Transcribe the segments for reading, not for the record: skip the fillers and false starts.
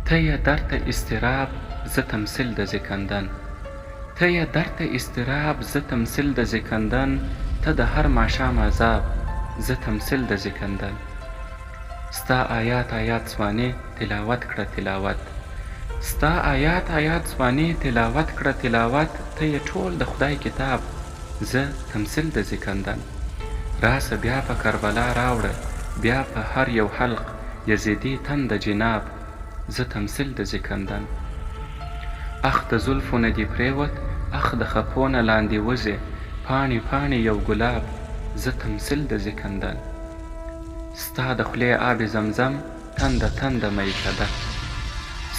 ته یې درته اضطراب زه تمثیل د زکندن، ته یې درته اضطراب زه تمثیل د زکندن، ته د هر ماښام عذاب زه تمثیل د زکندن. ستا آیات آیات ځواني تلاوت کړه تلاوت، ستا آیات آیات ځواني تلاوت کړه تلاوت، ته یې ټول د خدای کتاب زه تمثیل د زکندن. راسه بیا په کربلا راوړه بیا په هر یو حلق یزیدي تن د جناب زه تمثیل د زکندن. اخ د زلفو نه دې پرېوت، اخ د خپو نه لاندې وځې، پاڼې پاڼې یو ګلاب زه تمثیل د زکندن. ستا د خولې آب زمزم تنده تنده میکده،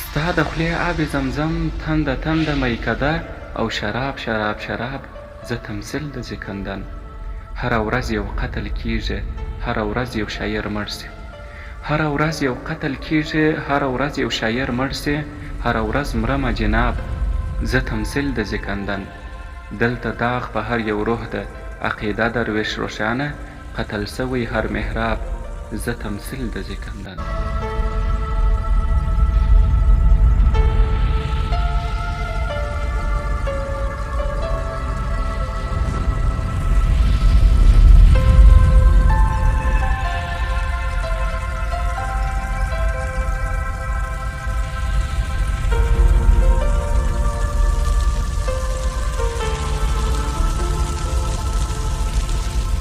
ستا د خولې آب زمزم تنده تنده میکده، او شراب شراب شراب زه تمثیل د زکندن. هره ورځ یو قتل کیږي، هره ورځ یو شاعر مړ سي، هره ورځ یو قتل کیږي، هره ورځ یو شاعر مړ سي، هره ورځ مرمه جناب زه تمثیل د زکندن. دلته داغ په هر یو روح ده، عقیده درویش روښانه، قتل سوی هر محراب زه تمثیل د زکندن.